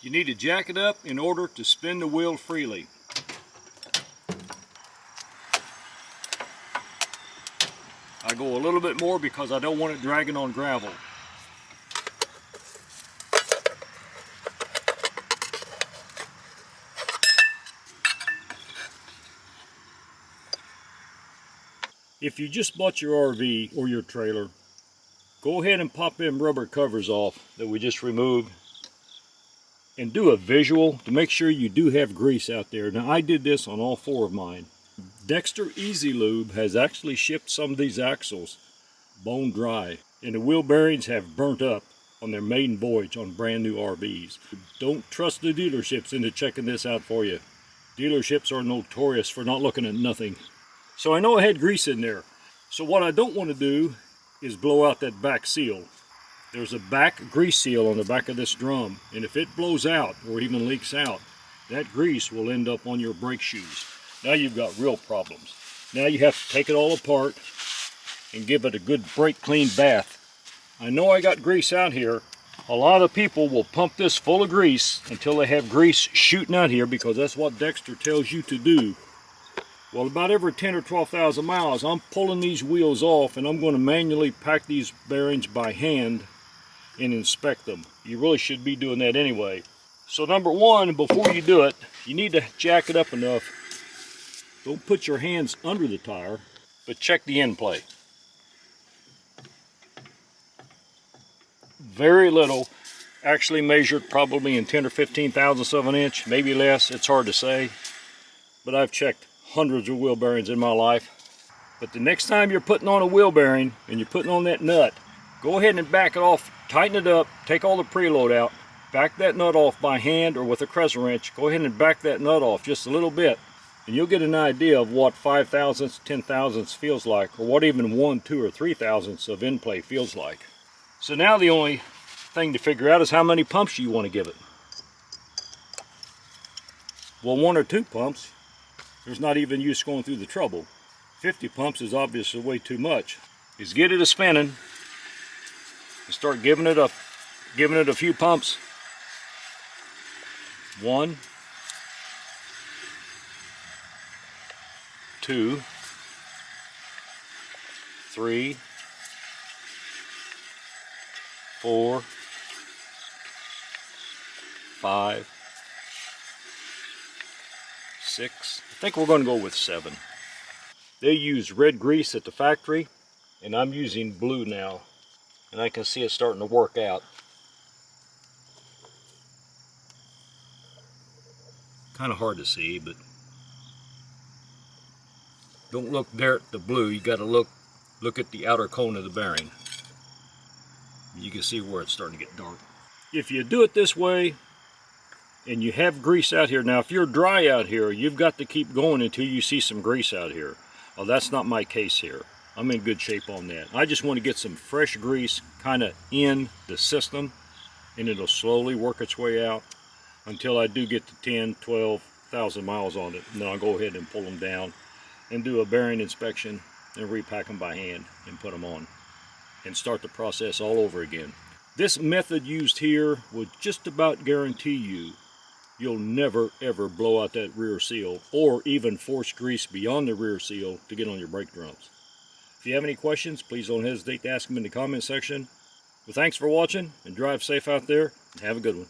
You need to jack it up in order to spin the wheel freely. I go a little bit more because I don't want it dragging on gravel. If you just bought your RV or your trailer, go ahead and pop them rubber covers off that we just removed and do a visual to make sure you do have grease out there. Now I did this on all 4 of mine. Dexter EZ Lube has actually shipped some of these axles bone dry, and the wheel bearings have burnt up on their maiden voyage on brand new RVs. Don't trust the dealerships into checking this out for you. Dealerships are notorious for not looking at nothing. So I know I had grease in there. So what I don't want to do is blow out that back seal. There's a back grease seal on the back of this drum, and if it blows out or even leaks out, that grease will end up on your brake shoes. Now you've got real problems. Now you have to take it all apart and give it a good brake clean bath. I know I got grease out here. A lot of people will pump this full of grease until they have grease shooting out here because that's what Dexter tells you to do. Well, about every 10 or 12,000 miles, I'm pulling these wheels off and I'm going to manually pack these bearings by hand and inspect them. You really should be doing that anyway. So number one, before you do it, you need to jack it up enough. Don't put your hands under the tire, but check the end play. Very little, actually measured probably in 10 or 15 thousandths of an inch, maybe less, it's hard to say. But I've checked hundreds of wheel bearings in my life. But the next time you're putting on a wheel bearing and you're putting on that nut, go ahead and back it off, tighten it up, take all the preload out, back that nut off by hand or with a crescent wrench. Go ahead and back that nut off just a little bit, and you'll get an idea of what 5 thousandths, 10 thousandths feels like, or what even 1, 2, or 3 thousandths of end play feels like. So now the only thing to figure out is how many pumps you want to give it. Well, 1 or 2 pumps, there's not even use going through the trouble. 50 pumps is obviously way too much. Is get it a spinning and start giving it a few pumps. 1, 2, 3, 4, 5, 6. I think we're going to go with 7. They use red grease at the factory, and I'm using blue now, and I can see it starting to work out. Kind of hard to see, but don't look there at the blue. You got to look at the outer cone of the bearing. You can see where it's starting to get dark. If you do it this way, and you have grease out here, now if you're dry out here, you've got to keep going until you see some grease out here. Well, that's not my case here. I'm in good shape on that. I just want to get some fresh grease kind of in the system, and it'll slowly work its way out until I do get to 10, 12,000 miles on it. And then I'll go ahead and pull them down and do a bearing inspection and repack them by hand and put them on and start the process all over again. This method used here would just about guarantee you'll never ever blow out that rear seal or even force grease beyond the rear seal to get on your brake drums. If you have any questions, please don't hesitate to ask them in the comment section. Well, thanks for watching, and drive safe out there, and have a good one.